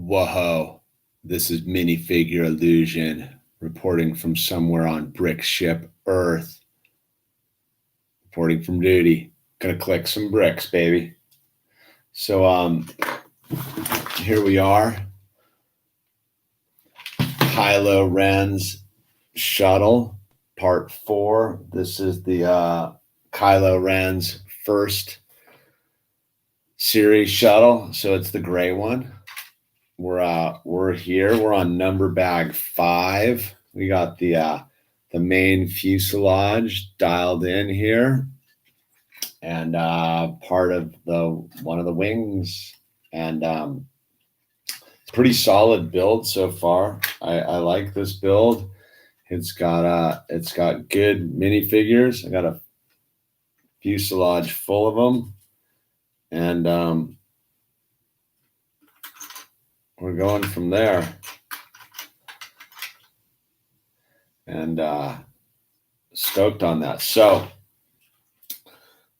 Whoa, this is Minifigure Illusion reporting from somewhere on Brick Ship Earth. Reporting from duty. Gonna click some bricks, baby. So here we are. Kylo Ren's shuttle, part 4. This is the Kylo Ren's first series shuttle, so it's the gray one. We're here. We're on number bag 5. We got the main fuselage dialed in here, and part of one of the wings, and pretty solid build so far. I like this build. It's got good minifigures. I got a fuselage full of them, and we're going from there. And stoked on that. So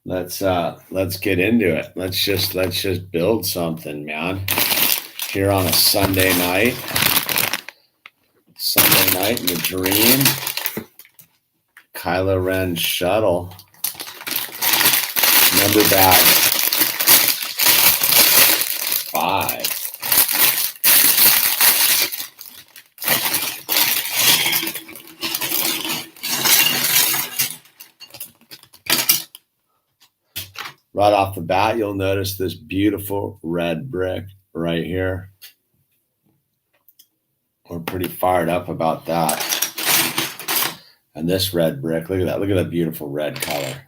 let's get into it. Let's just build something, man. Here on a Sunday night in the dream. Kylo Ren shuttle. Number bag 5. Right off the bat, you'll notice this beautiful red brick right here. We're pretty fired up about that. And this red brick, look at that. Look at that beautiful red color.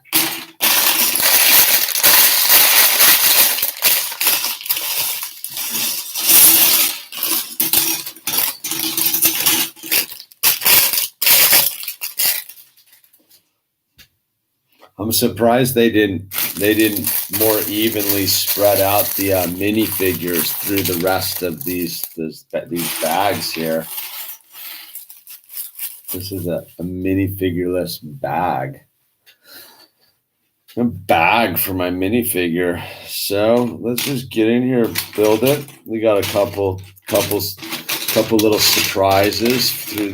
I'm surprised they didn't more evenly spread out the minifigures through the rest of these bags here. This is a minifigureless bag. A bag for my minifigure. So let's just get in here, build it. We got a couple little surprises through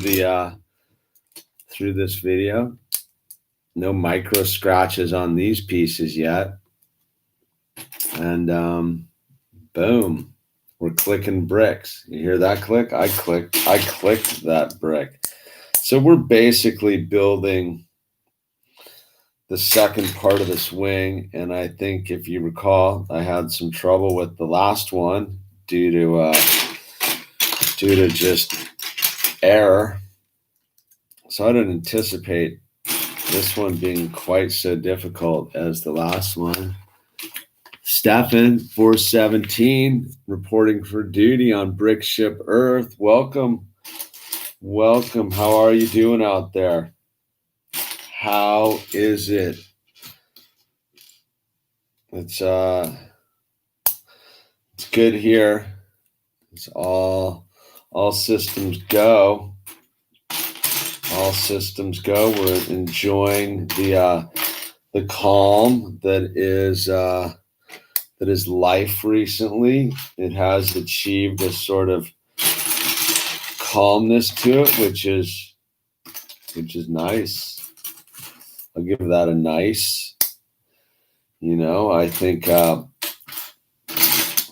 this video. No micro scratches on these pieces yet. And boom, we're clicking bricks. You hear that click? I clicked that brick. So we're basically building the second part of this wing. And I think if you recall, I had some trouble with the last one due to just error. So I didn't anticipate this one being quite so difficult as the last one. Stefan, 417, reporting for duty on Brick Ship Earth. Welcome. Welcome. How are you doing out there? How is it? It's good here. It's all systems go. All systems go. We're enjoying the calm that is life recently. It has achieved a sort of calmness to it, which is nice. I'll give that a nice. I think I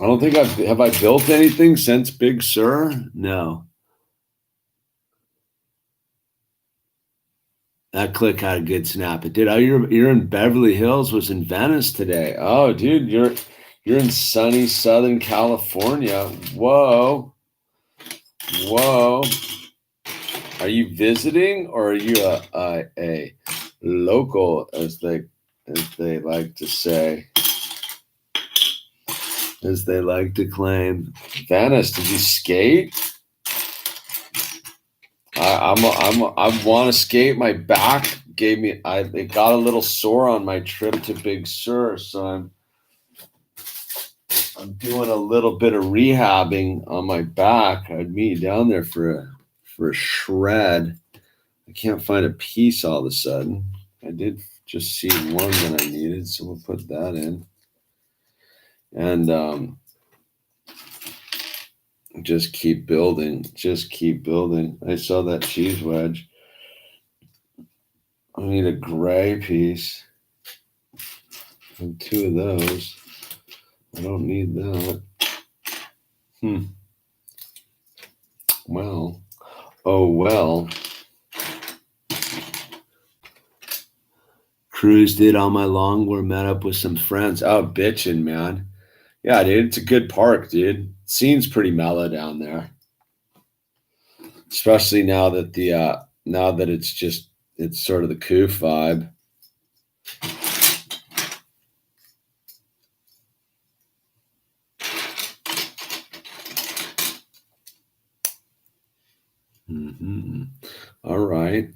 don't think have I built anything since Big Sur? No. That click had a good snap. It did. Oh, you're in Beverly Hills. Was in Venice today. Oh, dude, you're in sunny Southern California. Whoa. Are you visiting, or are you a local, as they like to say, as they like to claim? Venice, did you skate? I want to skate. My back it got a little sore on my trip to Big Sur, so I'm doing a little bit of rehabbing on my back. I'd meet you down there for a shred. I can't find a piece all of a sudden. I did just see one that I needed, so we'll put that in. And Just keep building. Just keep building. I saw that cheese wedge. I need a gray piece. And 2 of those. I don't need that. Well. Oh, well. Cruised it all my long. We're met up with some friends. Oh, bitchin', man. Yeah, dude. It's a good park, dude. Scene's pretty mellow down there. Especially now that it's sort of the Coof vibe. All right.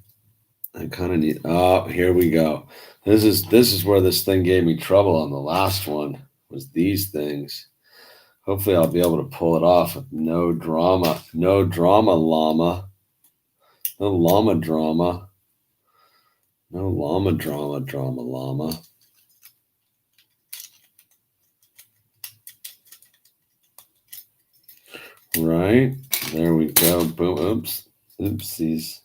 I kind of need. Oh, here we go. This is where this thing gave me trouble on the last one. Was these things. Hopefully, I'll be able to pull it off with no drama. No drama, llama. No llama drama. No llama drama, llama. Right. There we go. Boom. Oops. Oopsies.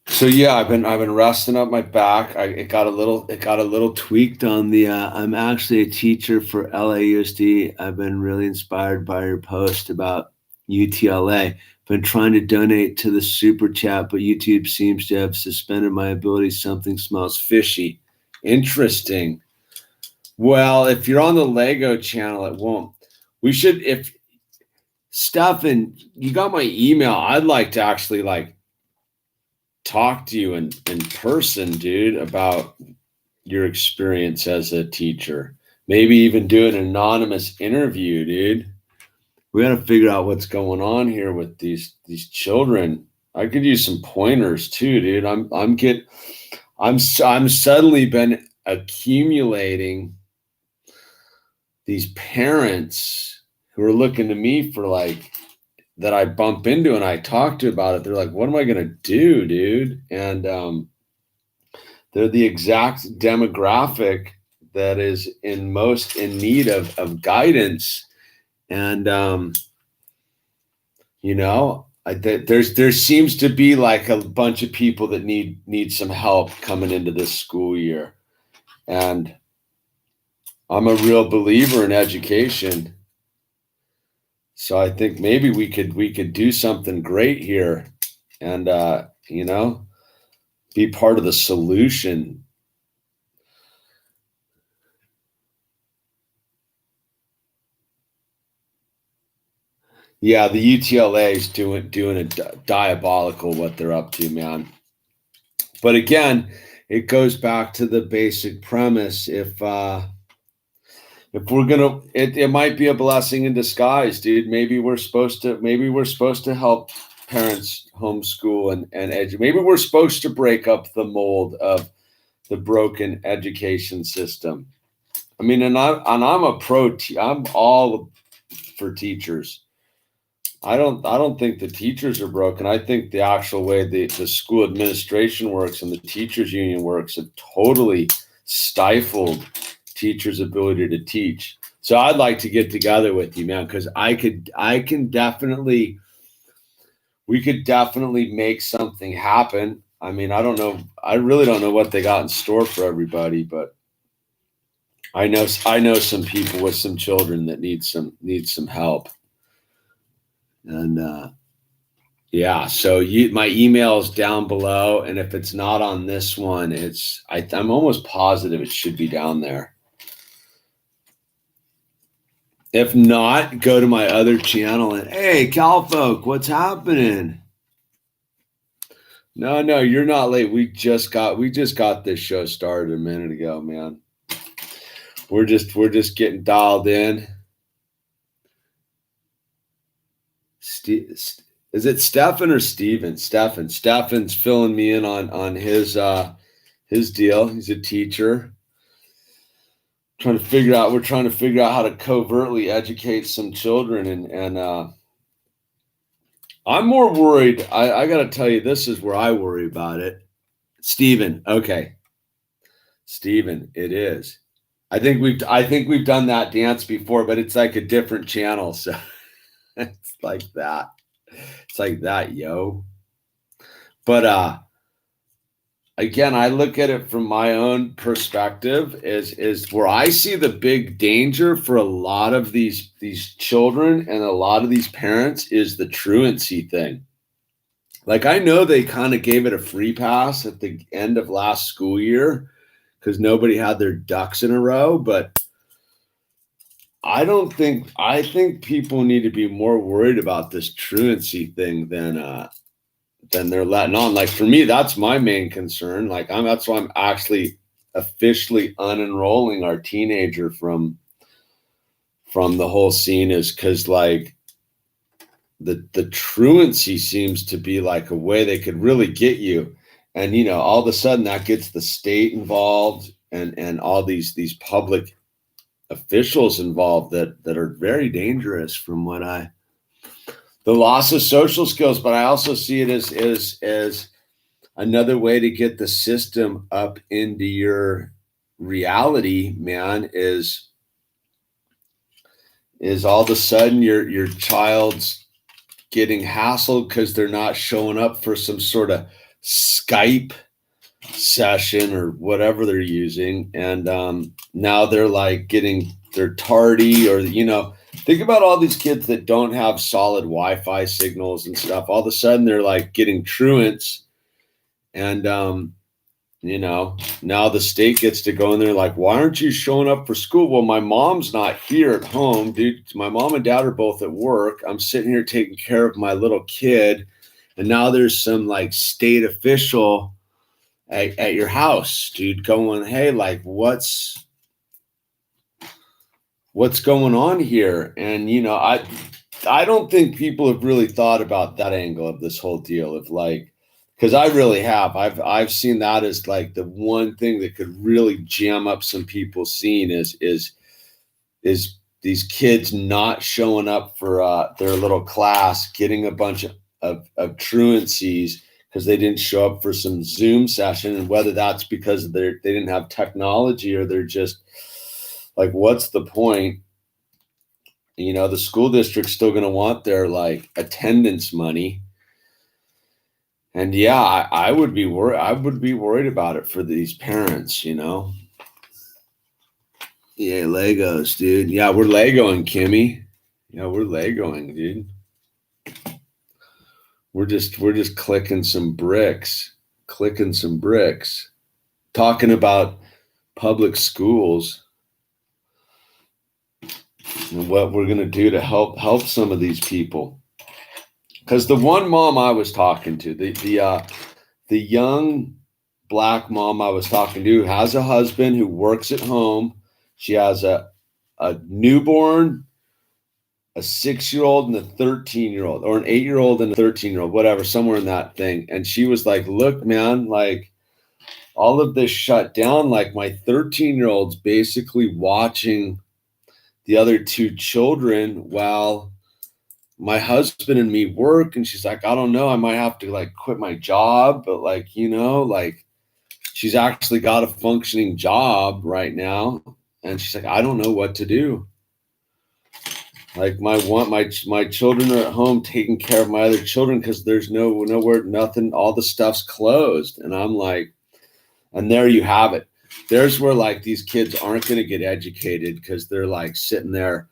So yeah, I've been resting up my back. It got a little tweaked on the. I'm actually a teacher for LAUSD. I've been really inspired by your post about UTLA. Been trying to donate to the super chat, but YouTube seems to have suspended my ability. Something smells fishy. Interesting. Well, if you're on the Lego channel, it won't. We should. If Stefan, you got my email. I'd like to actually talk to you in person, dude, about your experience as a teacher. Maybe even do an anonymous interview, dude. We got to figure out what's going on here with these children. I could use some pointers too, dude. I'm suddenly been accumulating these parents who are looking to me for that I bump into and I talk to about it. They're like, what am I going to do, dude? And they're the exact demographic that is most in need of guidance. And, there seems to be a bunch of people that need some help coming into this school year. And I'm a real believer in education. So I think maybe we could do something great here and, be part of the solution. Yeah, the UTLA is doing a diabolical what they're up to, man. But again, it goes back to the basic premise. If we're gonna, it might be a blessing in disguise, dude. Maybe we're supposed to help parents homeschool and educate. Maybe we're supposed to break up the mold of the broken education system. I mean, and I'm I'm all for teachers. I don't think the teachers are broken. I think the actual way the school administration works and the teachers union works have totally stifled teachers' ability to teach. So I'd like to get together with you, man, because we could definitely make something happen. I mean, I really don't know what they got in store for everybody, but I know some people with some children that need some help. And yeah, so my email is down below, and if it's not on this one, I'm almost positive it should be down there. If not, go to my other channel and hey, Calfolk, what's happening? No, you're not late. We just got this show started a minute ago, man. We're just getting dialed in. Is it Stefan or Steven? Stefan. Stefan's filling me in on his deal. He's a teacher. We're trying to figure out how to covertly educate some children, and I'm more worried. I got to tell you, this is where I worry about it. Steven. Okay. Steven, it is. I think we've done that dance before, but it's like a different channel. So it's like that. It's like that, yo. But again, I look at it from my own perspective is where I see the big danger for a lot of these children and a lot of these parents is the truancy thing. Like, I know they kind of gave it a free pass at the end of last school year because nobody had their ducks in a row, but I think people need to be more worried about this truancy thing than they're letting on. Like, for me, that's my main concern. Like, that's why I'm actually officially unenrolling our teenager from the whole scene, is because like the truancy seems to be like a way they could really get you. And, all of a sudden that gets the state involved and all these public officials involved that are very dangerous from the loss of social skills. But I also see it as another way to get the system up into your reality, man, is all of a sudden your child's getting hassled because they're not showing up for some sort of Skype session or whatever they're using. And now they're like they're tardy, or, think about all these kids that don't have solid Wi-Fi signals and stuff. All of a sudden they're like getting truants. And, now the state gets to go in there like, why aren't you showing up for school? Well, my mom's not here at home, dude. My mom and dad are both at work. I'm sitting here taking care of my little kid. And now there's some like state official at your house, dude, going, hey, like, what's going on here? And, I don't think people have really thought about that angle of this whole deal of like, because I really have. I've seen that as like the one thing that could really jam up some people's scene is these kids not showing up for their little class, getting a bunch of truancies because they didn't show up for some Zoom session, and whether that's because they didn't have technology or they're just like, what's the point? The school district's still going to want their like attendance money. And yeah, I would be worried. I would be worried about it for these parents, Yeah, Legos, dude. Yeah, we're Legoing, Kimmy. Yeah, we're Legoing, dude. We're just clicking some bricks, talking about public schools and what we're gonna do to help some of these people. Because the one mom I was talking to, the young Black mom I was talking to, has a husband who works at home. She has a newborn, a 6-year-old, and a 13-year-old, or an 8-year-old and a 13-year-old, whatever, somewhere in that thing. And she was like, look, man, like, all of this shut down. Like, my 13-year-old's basically watching the other 2 children while my husband and me work. And she's like, I don't know, I might have to like quit my job, but like, like, she's actually got a functioning job right now. And she's like, I don't know what to do. Like, my children are at home taking care of my other children because there's nowhere, nothing, all the stuff's closed. And I'm like, and there you have it. There's where like these kids aren't going to get educated because they're like sitting there.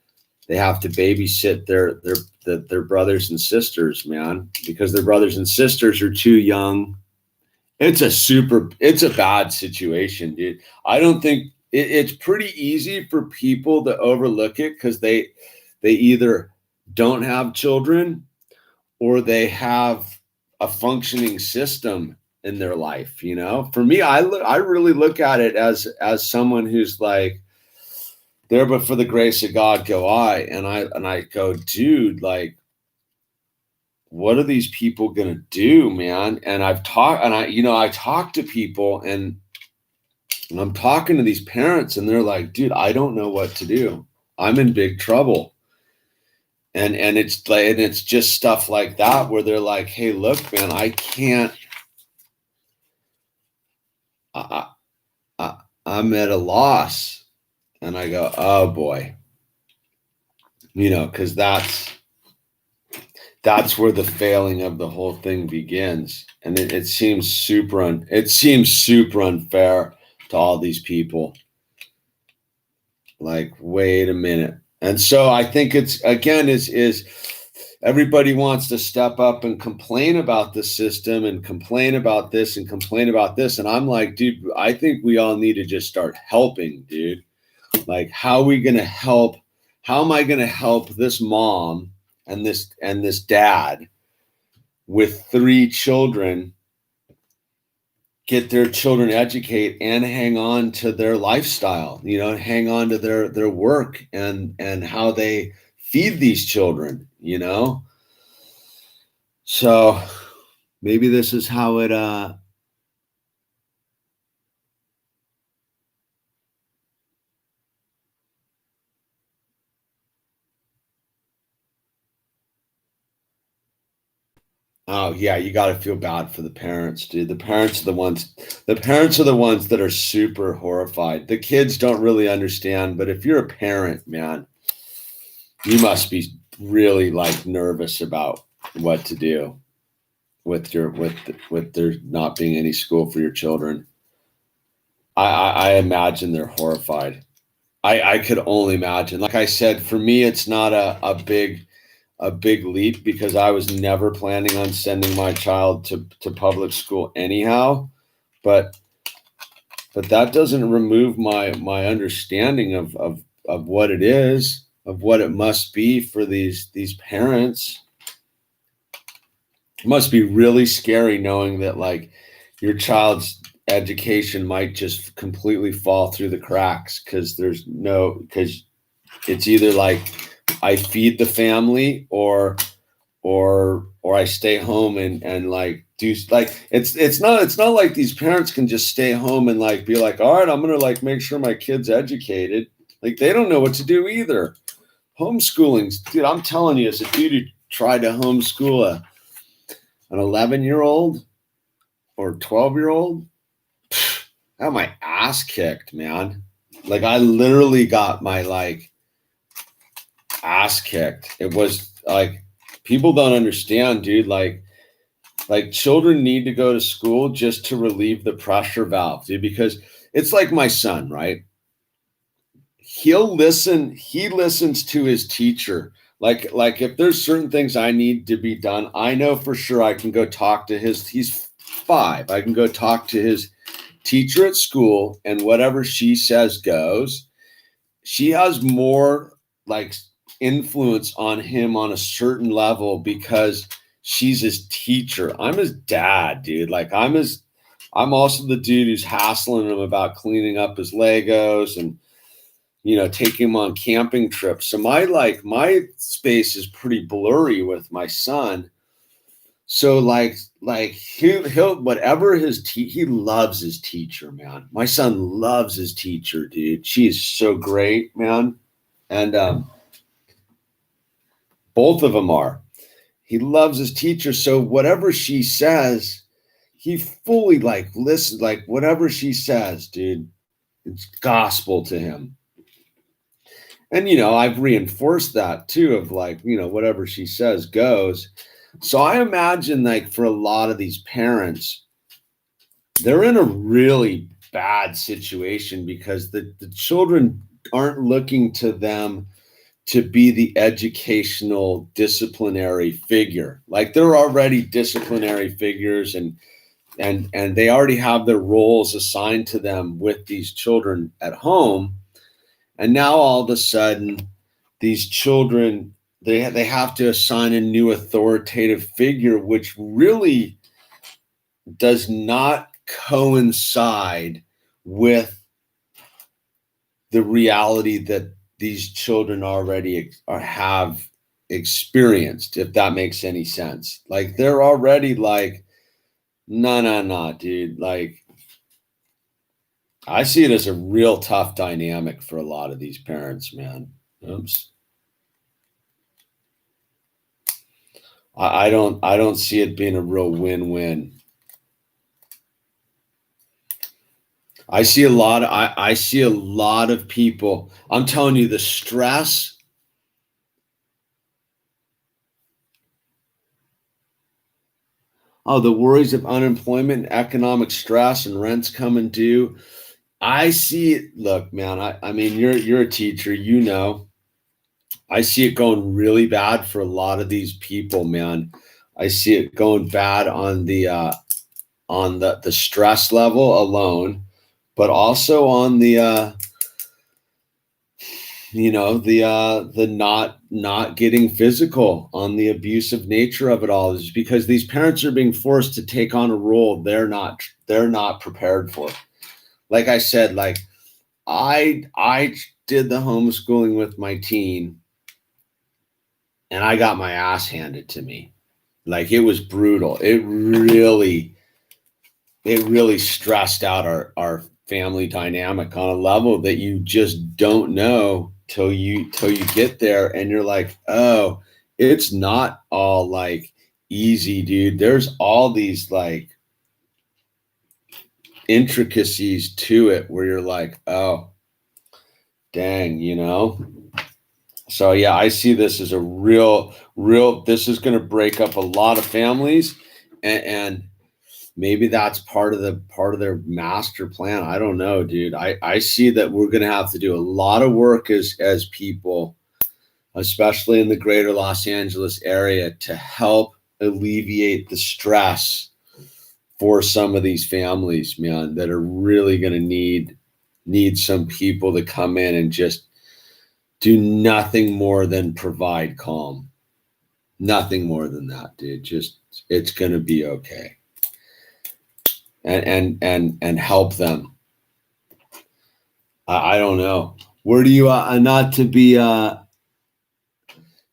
They have to babysit their brothers and sisters, man, because their brothers and sisters are too young. It's a bad situation, dude. I don't think it's pretty easy for people to overlook it because they either don't have children or they have a functioning system in their life. For me, I really look at it as someone who's like, there, but for the grace of God go I. And I go, dude, like, what are these people gonna do, man? And I talk to people and I'm talking to these parents and they're like, dude, I don't know what to do. I'm in big trouble. And it's like, and it's just stuff like that where they're like, hey, look, man, I can't I, I'm at a loss. And I go, oh boy, because that's where the failing of the whole thing begins. And it seems it seems super unfair to all these people. Like, wait a minute. And so I think it's again is everybody wants to step up and complain about the system and complain about this and complain about this. And I'm like, dude, I think we all need to just start helping, dude. Like, how are we going to help? How am I going to help this mom and this dad with 3 children get their children educate and hang on to their lifestyle, hang on to their work and how they feed these children, So maybe this is how it oh yeah, you got to feel bad for the parents, dude. The parents are the ones that are super horrified. The kids don't really understand, but if you're a parent, man, you must be really like nervous about what to do with there not being any school for your children. I imagine they're horrified. I could only imagine. Like I said, for me, it's not a big leap because I was never planning on sending my child to public school anyhow. But that doesn't remove my understanding of what it is, of what it must be for these parents. It must be really scary knowing that like your child's education might just completely fall through the cracks because it's either like I feed the family or I stay home and like do like it's not like these parents can just stay home and like be like, all right, I'm gonna like make sure my kid's educated. Like they don't know what to do either. Homeschooling's, dude, I'm telling you, as a dude who tried to homeschool an 11-year-old or 12-year-old, I got my ass kicked, man. Like I literally got my like ass kicked. It was like people don't understand, dude. Like children need to go to school just to relieve the pressure valve, dude, because it's like my son, right? He listens to his teacher. Like if there's certain things I need to be done, I know for sure I can go talk to he's 5. I can go talk to his teacher at school and whatever she says goes. She has more like influence on him on a certain level because she's his teacher. I'm his dad, dude. Like I'm also the dude who's hassling him about cleaning up his Legos and taking him on camping trips. So my space is pretty blurry with my son. So like he'll whatever he loves his teacher, man. My son loves his teacher, dude. She's so great, man. And both of them are. He loves his teacher. So whatever she says, he fully like listens, like whatever she says, dude, it's gospel to him. And I've reinforced that too of like, whatever she says goes. So I imagine like for a lot of these parents, they're in a really bad situation because the children aren't looking to them to be the educational disciplinary figure. Like they're already disciplinary figures and they already have their roles assigned to them with these children at home. And now all of a sudden, these children, they have to assign a new authoritative figure, which really does not coincide with the reality that these children already have experienced, if that makes any sense. Like they're already like, no, dude. Like I see it as a real tough dynamic for a lot of these parents, man. Oops. I don't see it being a real win-win. I see a lot. I see a lot of people. I'm telling you, the stress. Oh, the worries of unemployment, economic stress, and rents coming due. I see it. Look, man. I mean, you're a teacher. You know, I see it going really bad for a lot of these people, man. I see it going bad on the stress level alone, but also on the the not getting physical, on the abusive nature of it all, is because these parents are being forced to take on a role they're not prepared for. Like I said, like I did the homeschooling with my teen, and I got my ass handed to me. Like, it was brutal. It really stressed out our family dynamic on a level that you just don't know till you get there, and you're like, oh, it's not all like easy, dude. There's all these like intricacies to it where you're like, oh, dang, So yeah, I see this as a real. This is going to break up a lot of families, and maybe that's part of their master plan. I don't know, dude. I see that we're going to have to do a lot of work as people, especially in the greater Los Angeles area, to help alleviate the stress for some of these families, man, that are really going to need some people to come in and just do nothing more than provide calm. Nothing more than that, dude. Just, it's going to be okay. And help them. I don't know. Where do you not to be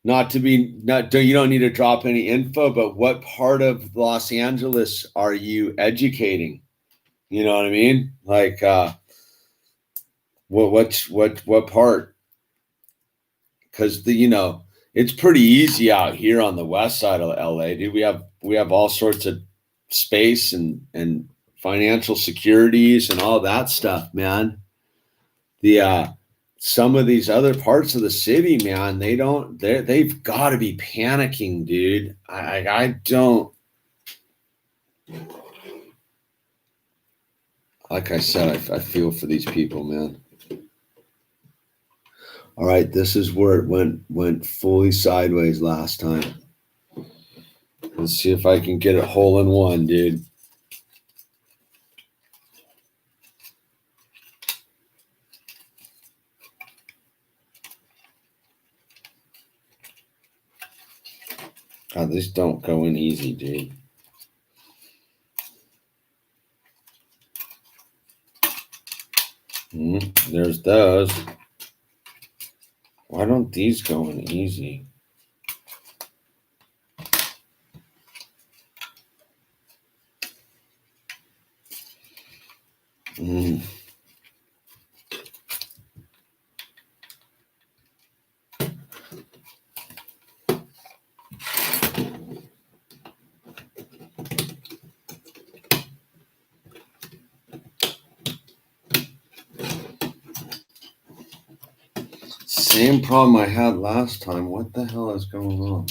you don't need to drop any info, but what part of Los Angeles are you educating? You know what I mean? Like what part? Because it's pretty easy out here on the west side of LA, dude. We have all sorts of space and financial securities and all that stuff, man. The some of these other parts of the city, man, they've got to be panicking, dude. I don't, like I said, I feel for these people, man. All right, this is where it went fully sideways last time. Let's see if I can get it hole in one, dude. God, these don't go in easy, dude. There's those. Why don't these go in easy? Same problem I had last time. What the hell is going on?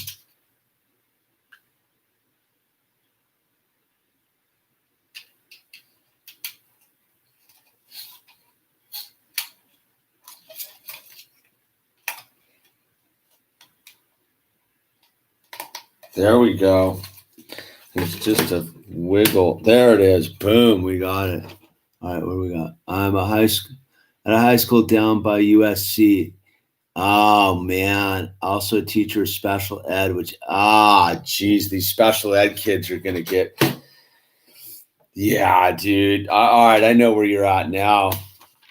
There we go. It's just a wiggle. There it is. Boom. We got it. All right. What do we got? I'm at a high school down by USC. Oh man. Also a teacher of special ed, geez, these special ed kids are gonna get. Yeah, dude. All right. I know where you're at now.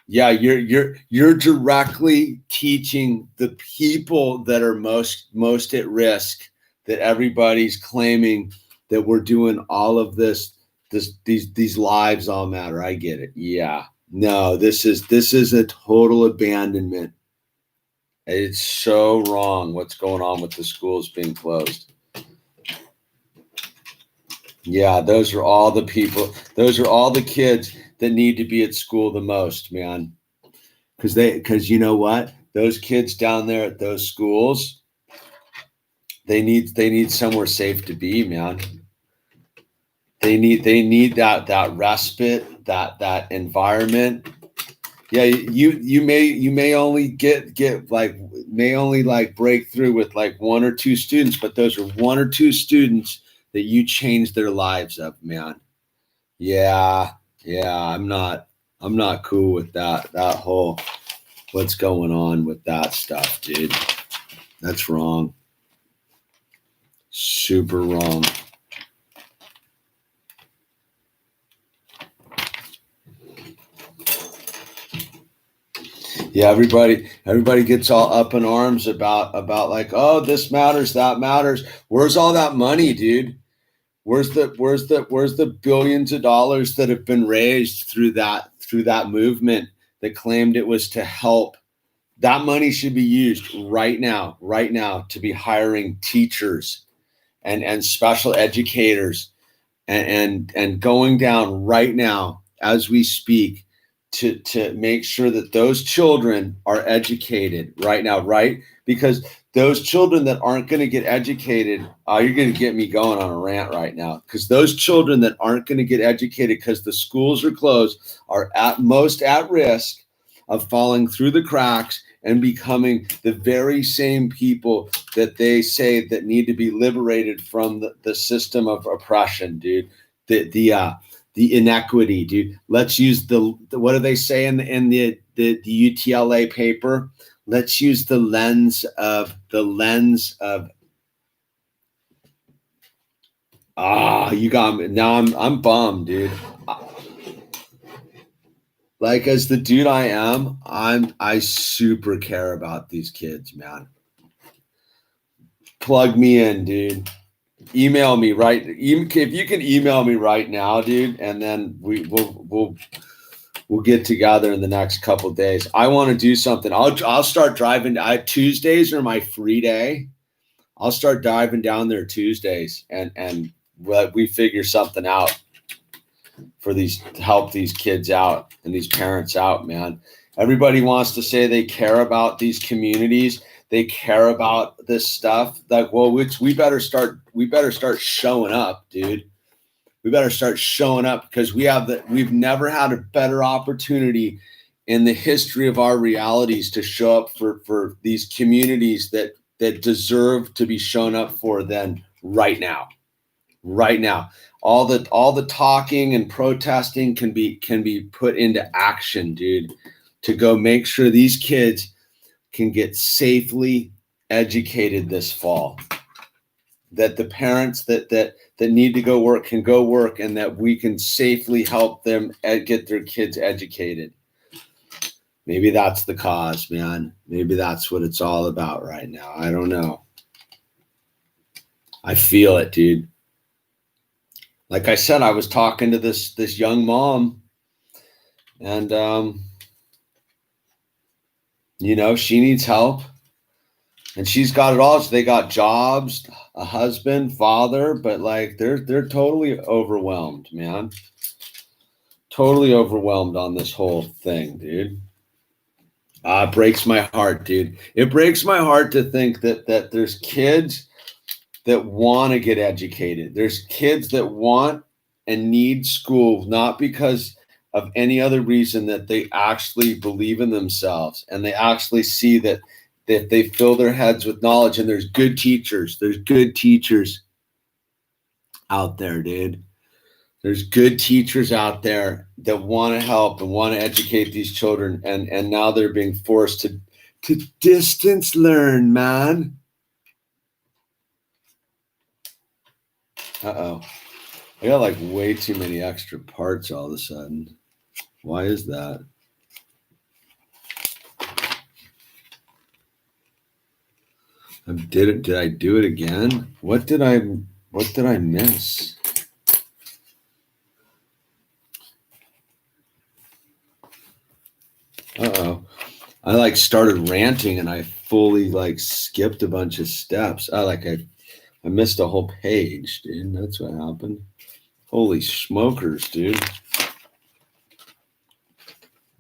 Yeah, you're directly teaching the people that are most at risk, that everybody's claiming that we're doing all of these lives all matter. I get it. Yeah. No, this is a total abandonment. It's so wrong what's going on with the schools being closed. Yeah, those are all the people. Those are all the kids that need to be at school the most, man. Because you know what? Those kids down there at those schools, they need somewhere safe to be, man. They need that respite, that environment. Yeah, you may only get like may only like break through with like one or two students, but those are one or two students that you change their lives up, man. Yeah, I'm not cool with that whole what's going on with that stuff, dude. That's wrong. Super wrong. Yeah, everybody gets all up in arms about like, oh, this matters, that matters. Where's all that money, dude? Where's the billions of dollars that have been raised through that movement that claimed it was to help? That money should be used right now to be hiring teachers and special educators and going down right now as we speak to make sure that those children are educated right now, right? Because those children that aren't going to get educated, you're going to get me going on a rant right now, because those children that aren't going to get educated because the schools are closed are at most at risk of falling through the cracks and becoming the very same people that they say that need to be liberated from the system of oppression, dude. The inequity, dude. Let's use the what do they say in the UTLA paper? Let's use the lens of you got me. Now I'm bummed, dude. Like, as the dude I am, I super care about these kids, man. Plug me in, dude. Email me right. If you can email me right now, dude, and then we'll get together in the next couple of days. I want to do something. I'll start driving. Tuesdays are my free day. I'll start diving down there Tuesdays and we figure something out for these, to help these kids out and these parents out, man. Everybody wants to say they care about these communities. They care about this stuff. Like, well, we better start showing up, dude. We better start showing up, because we've never had a better opportunity in the history of our realities to show up for these communities that deserve to be shown up for than right now. Right now. All the talking and protesting can be put into action, dude, to go make sure these kids can get safely educated this fall. That the parents that need to go work can go work, and that we can safely help them get their kids educated. Maybe that's the cause, man. Maybe that's what it's all about right now. I don't know. I feel it, dude. Like I said, I was talking to this young mom, and she needs help, and she's got it all. So they got jobs, a husband, father, but like they're totally overwhelmed, man. Totally overwhelmed on this whole thing, dude. It breaks my heart, dude. It breaks my heart to think that there's kids that want to get educated. There's kids that want and need school, not because of any other reason, that they actually believe in themselves and they actually see that they fill their heads with knowledge. And there's good teachers. There's good teachers out there, dude. There's good teachers out there that want to help and want to educate these children. And now they're being forced to distance learn, man. Uh-oh. I got like way too many extra parts all of a sudden. Why is that? Did I do it again? What did I miss? Uh-oh. I like started ranting and I fully like skipped a bunch of steps. I missed a whole page, dude. That's what happened. Holy smokers, dude.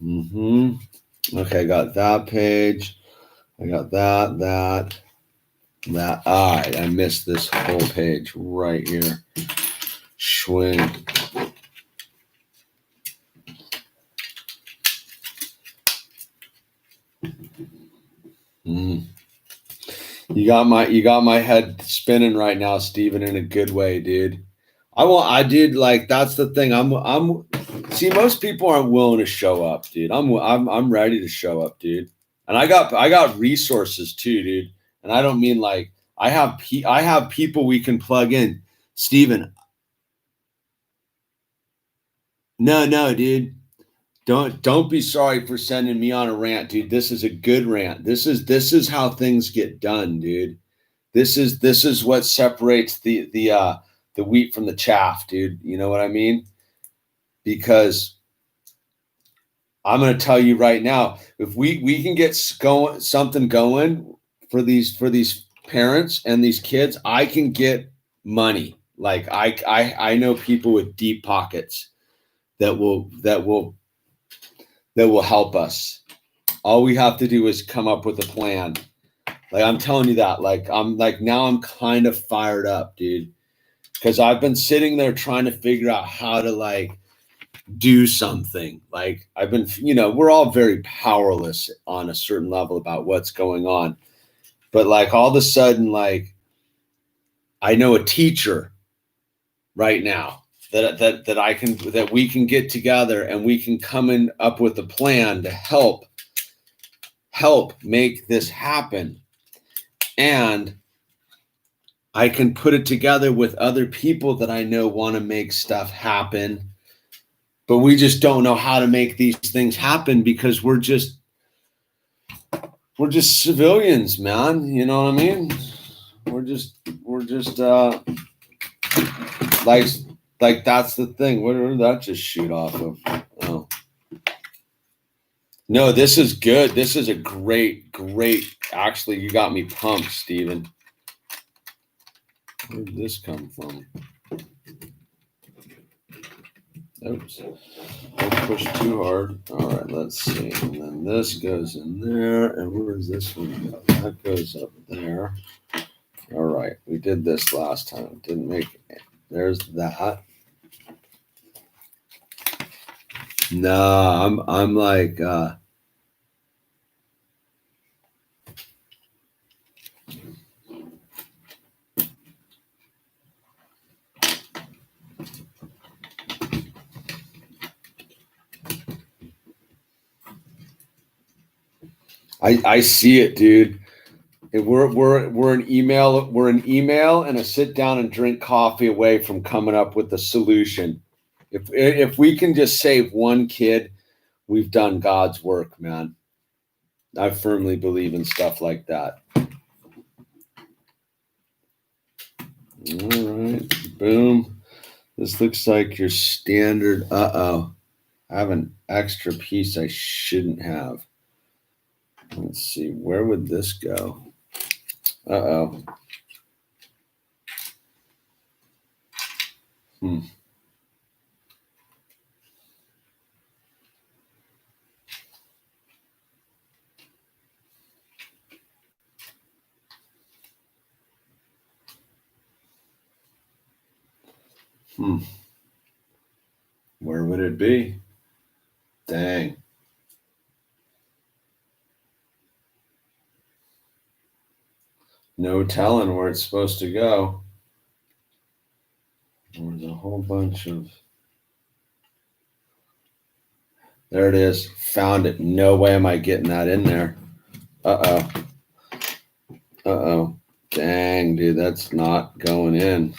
Okay, I got that page. I got that. All right, I missed this whole page right here. Swing. You got my head spinning right now, Steven, in a good way, dude. I did like that's the thing. I'm see, most people aren't willing to show up, dude. I'm ready to show up, dude. And I got resources too, dude. And I don't mean like I have people we can plug in. Steven, no, dude. Don't be sorry for sending me on a rant, dude. This is a good rant. This is how things get done, dude. This is what separates the wheat from the chaff, dude. You know what I mean? Because I'm going to tell you right now, if we can get something going for these parents and these kids, I can get money. Like I know people with deep pockets that will help us. All we have to do is come up with a plan. Like I'm telling you that. Now I'm kind of fired up, dude. Because I've been sitting there trying to figure out how to like do something. Like I've been, we're all very powerless on a certain level about what's going on. But like all of a sudden, like I know a teacher right now that we can get together and we can come in up with a plan to help make this happen. And I can put it together with other people that I know want to make stuff happen. But we just don't know how to make these things happen because we're just civilians, man. You know what I mean? We're just like that's the thing. Where did that just shoot off of? Oh. No, this is good. This is a great. Actually, you got me pumped, Steven. Where did this come from? Oops. Don't push too hard. All right, let's see. And then this goes in there. And where does this one go? That goes up there. All right. We did this last time. Didn't make it. There's that. No, I'm like I see it, dude. We're an email and a sit down and drink coffee away from coming up with a solution. If we can just save one kid, we've done God's work, man. I firmly believe in stuff like that. All right, boom. This looks like your standard. I have an extra piece I shouldn't have. Let's see, where would this go? Uh-oh. Where would it be? Dang. No telling where it's supposed to go. There's a whole bunch of... There it is. Found it. No way am I getting that in there. Uh-oh. Uh-oh. Dang, dude, that's not going in.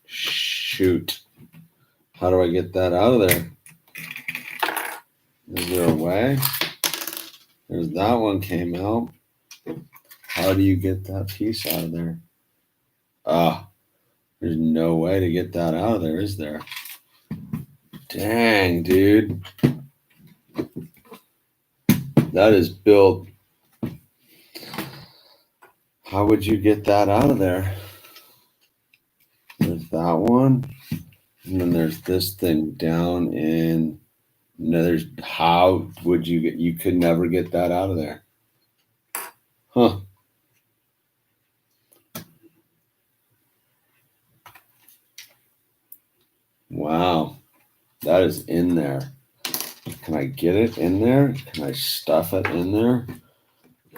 Shoot. How do I get that out of there? Is there a way? There's that one came out. How do you get that piece out of there? There's no way to get that out of there, is there? Dang, dude. That is built. How would you get that out of there? There's that one. And then there's this thing down in No, how would you could never get that out of there. Huh. Wow. That is in there. Can I get it in there? Can I stuff it in there?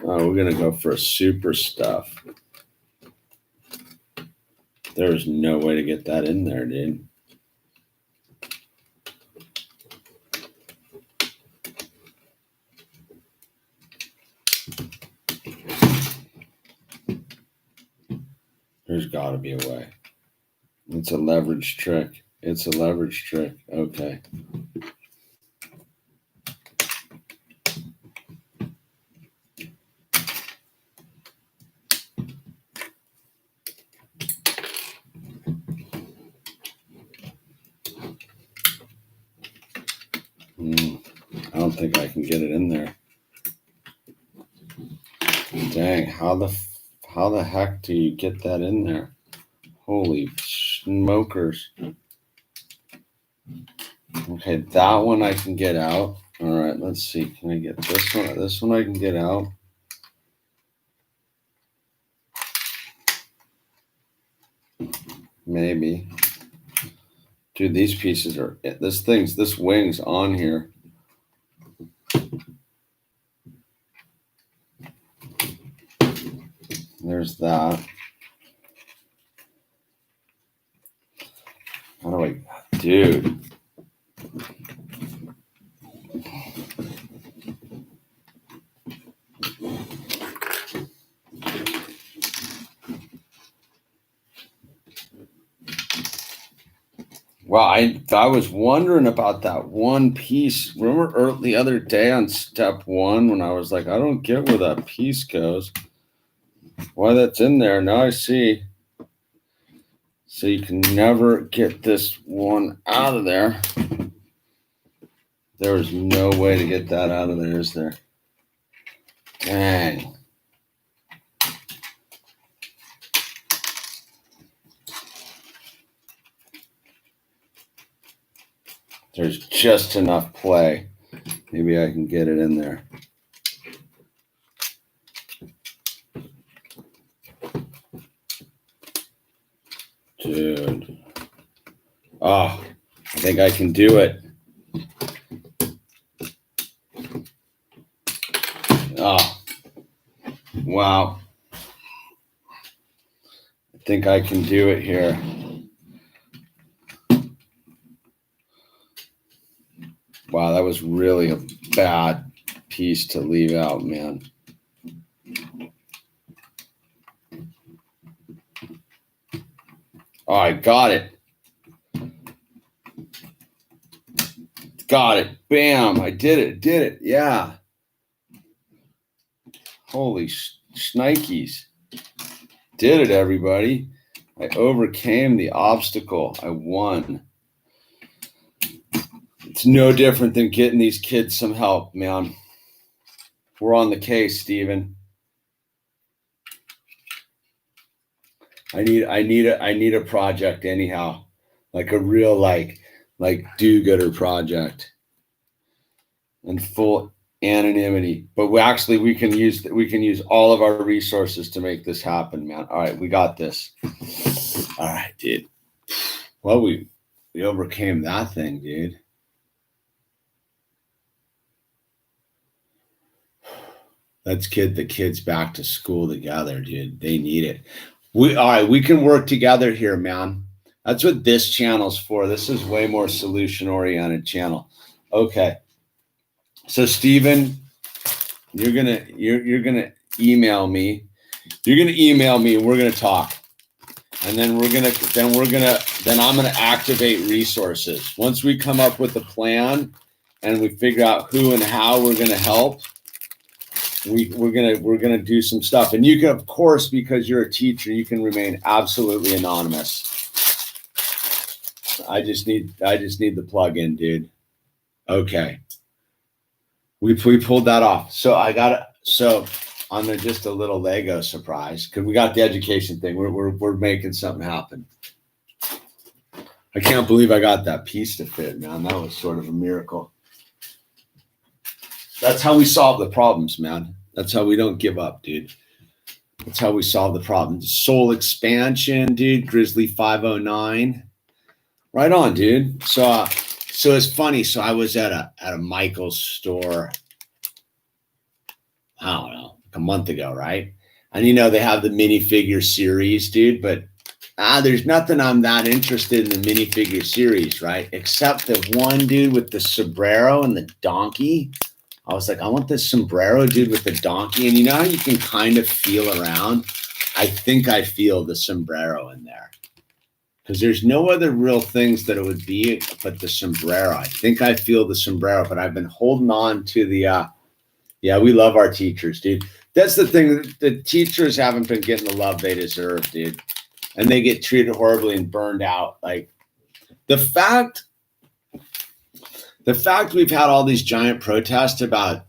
Oh, we're going to go for a super stuff. There's no way to get that in there, dude. There's got to be a way. It's a leverage trick. It's a leverage trick. Okay. I don't think I can get it in there. Dang, how the heck do you get that in there? Holy smokers. Okay, that one I can get out. All right, let's see. Can I get this one? This one I can get out. Maybe. Dude, these pieces are, this wing's on here. There's that. How do I, dude. Well, I was wondering about that one piece. Remember the other day on step 1 when I was like, I don't get where that piece goes. Why that's in there. Now I see. So you can never get this one out of there. There is no way to get that out of there, is there? Dang. There's just enough play. Maybe I can get it in there. Dude. Oh, I think I can do it. Oh, wow. I think I can do it here. Wow, that was really a bad piece to leave out, man. Oh, I got it. Got it. Bam. I did it. Yeah. Holy shnikes. Did it, everybody. I overcame the obstacle. I won. It's no different than getting these kids some help, man. We're on the case, Steven. I need a project anyhow. Like a real like do-gooder project. And full anonymity. But we can use all of our resources to make this happen, man. All right, we got this. All right, dude. Well, we overcame that thing, dude. Let's get the kids back to school together, dude. They need it. All right, we can work together here, man. That's what this channel's for. This is way more solution-oriented channel. Okay. So Steven, you're gonna email me. You're gonna email me and we're gonna talk. And then I'm gonna activate resources. Once we come up with a plan and we figure out who and how we're gonna help, we're gonna do some stuff. And you can, of course, because you're a teacher, you can remain absolutely anonymous. I just need the plug-in, dude. Okay. We pulled that off. So on just a little Lego surprise, because we got the education thing. We're making something happen. I can't believe I got that piece to fit, man. That was sort of a miracle. That's how we solve the problems, man. That's how we don't give up, dude. That's how we solve the problem. Soul expansion, dude. Grizzly 509. Right on, dude. So it's funny. So I was at a Michael's store, I don't know, like a month ago, right? And they have the minifigure series, dude, but there's nothing I'm that interested in the minifigure series, right? Except the one dude with the sombrero and the donkey. I was like, I want this sombrero dude with the donkey. And you know how you can kind of feel around? I think I feel the sombrero in there. Because there's no other real things that it would be but the sombrero. I think I feel the sombrero, but I've been holding on to the we love our teachers, dude. That's the thing. The teachers haven't been getting the love they deserve, dude. And they get treated horribly and burned out. Like the fact we've had all these giant protests about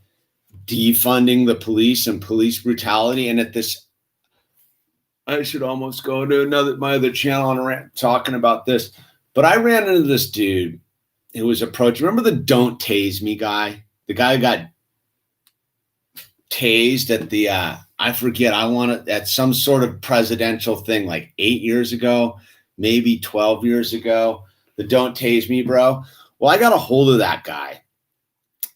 defunding the police and police brutality, and at this, I should almost go to my other channel and talking about this, but I ran into this dude who was approaching. Remember the "Don't Tase Me" guy? The guy who got tased at the I forget. at some sort of presidential thing like 8 years ago, maybe 12 years ago. The "Don't Tase Me" bro. Well, I got a hold of that guy,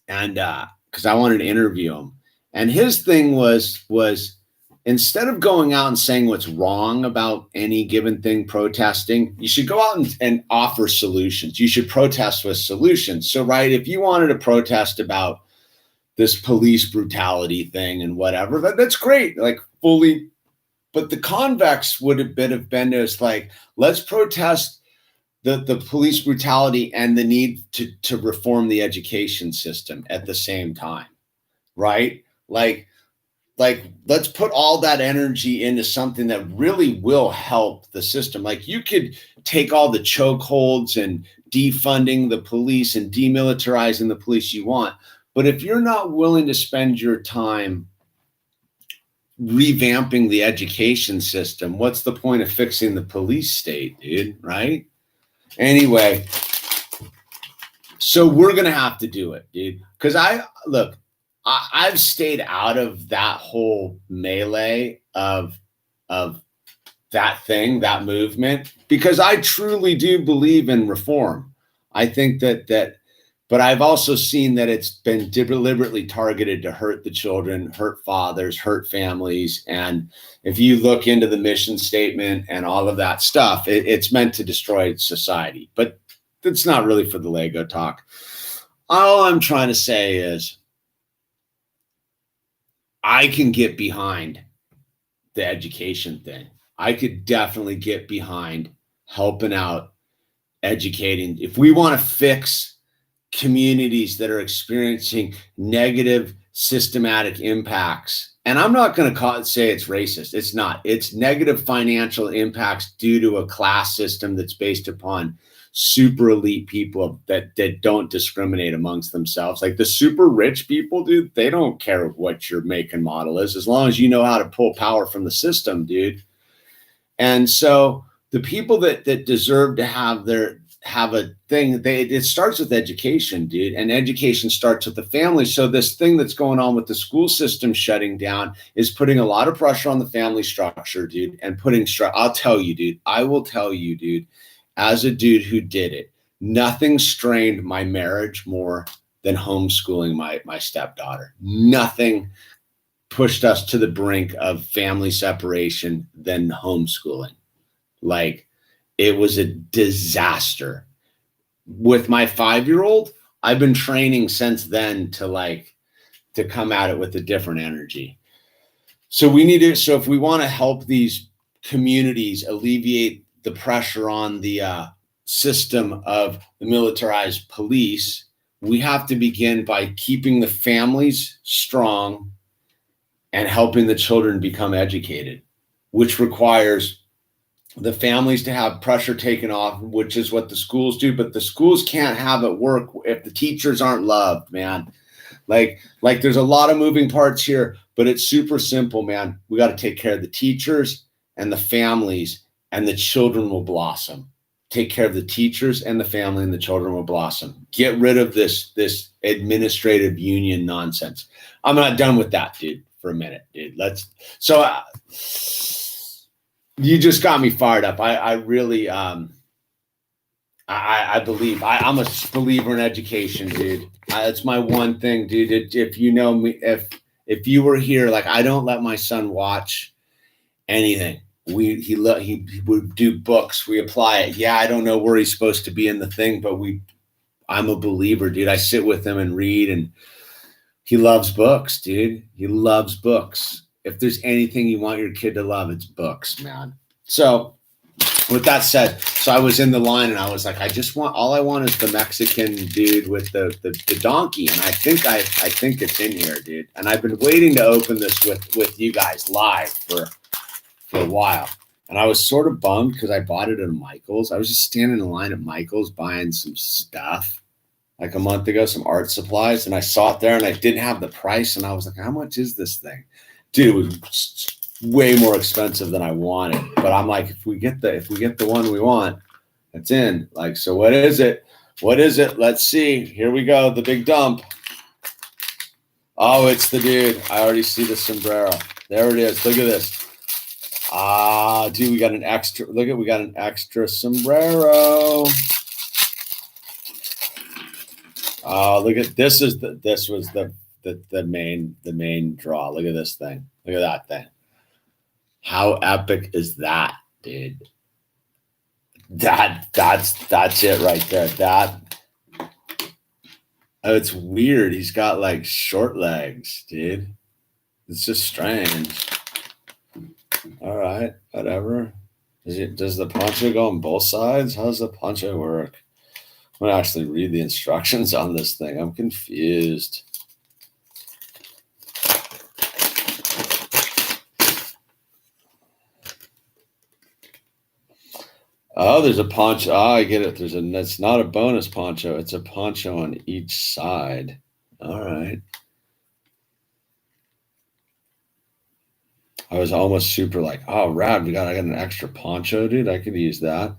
and because I wanted to interview him, and his thing was instead of going out and saying what's wrong about any given thing, protesting, you should go out and offer solutions. You should protest with solutions. So, right, if you wanted to protest about this police brutality thing and whatever, that's great, like fully. But the convex would have been is like, let's protest the police brutality and the need to reform the education system at the same time, right? Like let's put all that energy into something that really will help the system. Like you could take all the chokeholds and defunding the police and demilitarizing the police you want, but if you're not willing to spend your time revamping the education system, what's the point of fixing the police state, dude? Right? Anyway, so we're going to have to do it, dude. Because I've stayed out of that whole melee of that thing, that movement, because I truly do believe in reform. I think that, but I've also seen that it's been deliberately targeted to hurt the children, hurt fathers, hurt families. And if you look into the mission statement and all of that stuff, it's meant to destroy society. But it's not really for the Lego talk. All I'm trying to say is I can get behind the education thing. I could definitely get behind helping out, educating. If we want to fix communities that are experiencing negative systematic impacts, and I'm not going to say it's racist. It's not. It's negative financial impacts due to a class system that's based upon super elite people that don't discriminate amongst themselves. Like the super rich people, dude, they don't care what your make and model is, as long as you know how to pull power from the system, dude. And so the people that deserve to have a thing, it starts with education, dude, and education starts with the family. So this thing that's going on with the school system shutting down is putting a lot of pressure on the family structure, dude, and I will tell you, dude, as a dude who did it, nothing strained my marriage more than homeschooling my stepdaughter. Nothing pushed us to the brink of family separation than homeschooling. Like, it was a disaster. With my 5-year-old, I've been training since then to come at it with a different energy. So if we want to help these communities alleviate the pressure on the system of the militarized police, we have to begin by keeping the families strong and helping the children become educated, which requires the families to have pressure taken off, which is what the schools do. But the schools can't have it work if the teachers aren't loved, man. Like there's a lot of moving parts here, but it's super simple, man. We got to take care of the teachers and the families, and the children will blossom. take care of the teachers and the family, and the children will blossom. Get rid of this administrative union nonsense. I'm not done with that, dude, for a minute, dude. You just got me fired up. I really, I believe I'm a believer in education, dude. It's my one thing, dude. If you know me, if you were here, like, I don't let my son watch anything. He would do books. We apply it. Yeah, I don't know where he's supposed to be in the thing, but I'm a believer, dude. I sit with him and read, and he loves books, dude. He loves books. If there's anything you want your kid to love, it's books, man. So with that said, so I was in the line and I was like, all I want is the Mexican dude with the donkey. And I think it's in here, dude. And I've been waiting to open this with you guys live for a while. And I was sort of bummed because I bought it at Michael's. I was just standing in line at Michael's buying some stuff like a month ago, some art supplies. And I saw it there and I didn't have the price. And I was like, how much is this thing? Dude, it was way more expensive than I wanted. But I'm like, if we get the one we want, it's in. Like, so what is it? What is it? Let's see. Here we go. The big dump. Oh, it's the dude. I already see the sombrero. There it is. Look at this. Dude, we got an extra sombrero. Look at this. This was the main draw. Look at this thing. Look at that thing. How epic is that, dude? That's it right there. It's weird. He's got like short legs, dude. It's just strange. All right, whatever. Does the poncho go on both sides? How does the poncho work? I'm gonna actually read the instructions on this thing. I'm confused. Oh, there's a poncho. Oh, I get it. It's not a bonus poncho. It's a poncho on each side. All right. I was almost super like, oh, rad. I got an extra poncho, dude. I could use that.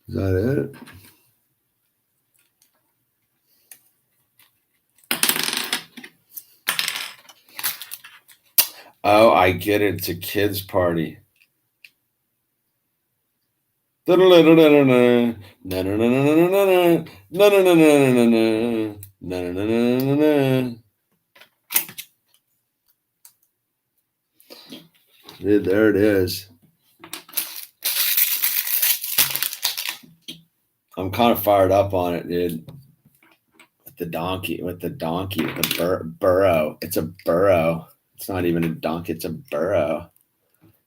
Is that it? Oh, I get it. It's a kid's party. Dude, there it is. I'm kind of fired up on it, dude. With the donkey, with the burro. It's a burro. It's not even a donkey. It's a burro.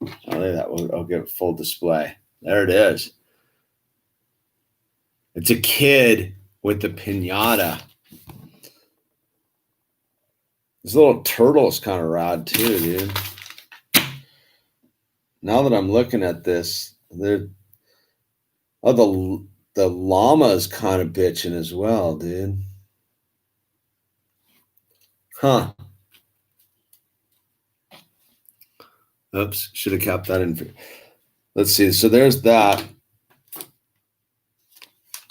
Oh, look at that. I'll give it full display. There it is. It's a kid with the piñata. This little turtle is kind of rad too, dude. Now that I'm looking at this, the llama is kind of bitching as well, dude. Huh. Oops, should have kept that in. Let's see. So there's that.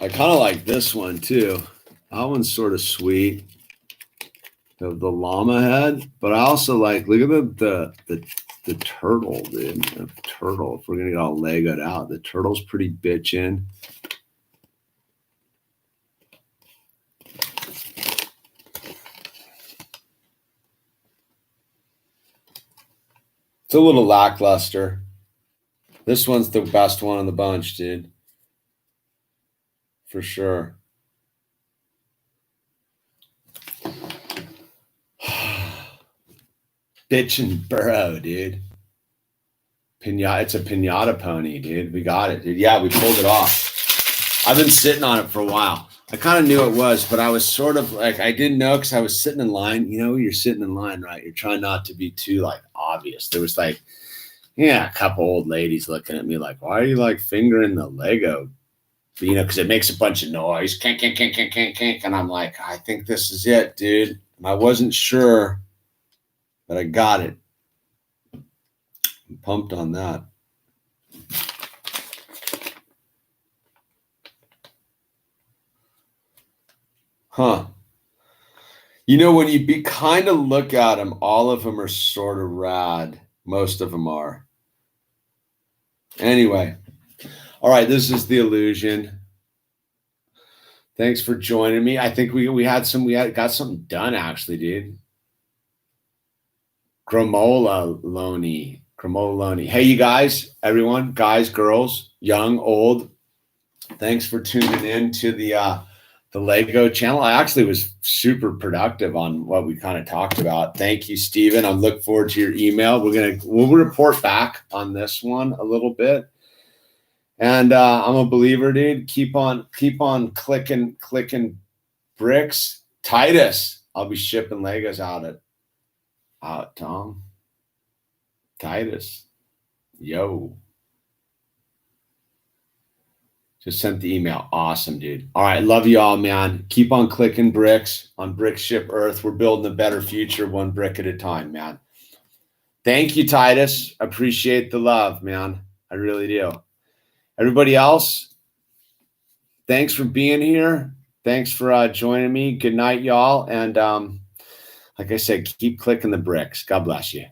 I kind of like this one too. That one's sort of sweet. The llama head, but I also like, look at the turtle, dude. The turtle. If we're gonna get all Legoed out, the turtle's pretty bitchin'. It's a little lackluster. This one's the best one in the bunch, dude. For sure. Bitchin' burro, dude. Pinata. It's a pinata pony, dude. We got it, dude. Yeah, we pulled it off. I've been sitting on it for a while. I kind of knew it was, but I was sort of like, I didn't know because I was sitting in line. You know, you're sitting in line, right? You're trying not to be too like obvious. There was like, yeah, a couple old ladies looking at me like, why are you like fingering the Lego? But, you know, because it makes a bunch of noise. Kink, kink, kink, kink, kink, kink. And I'm like, I think this is it, dude. And I wasn't sure, but I got it. I'm pumped on that. Huh. You know, when you be kind of look at them, all of them are sort of rad. Most of them are. Anyway. All right, this is the illusion. Thanks for joining me. I think we got something done actually, dude. Gramola Loney. Hey, you guys, everyone, guys, girls, young, old. Thanks for tuning in to the Lego channel. I actually was super productive on what we kind of talked about. Thank you, Steven. I look forward to your email. We'll report back on this one a little bit. And I'm a believer, dude. Keep on clicking bricks. Titus, I'll be shipping Legos out, Tom. Titus. Yo. Just sent the email. Awesome, dude. All right. Love you all, man. Keep on clicking bricks on Brick Ship Earth. We're building a better future one brick at a time, man. Thank you, Titus. Appreciate the love, man. I really do. Everybody else, thanks for being here. Thanks for joining me. Good night, y'all. And like I said, keep clicking the bricks. God bless you.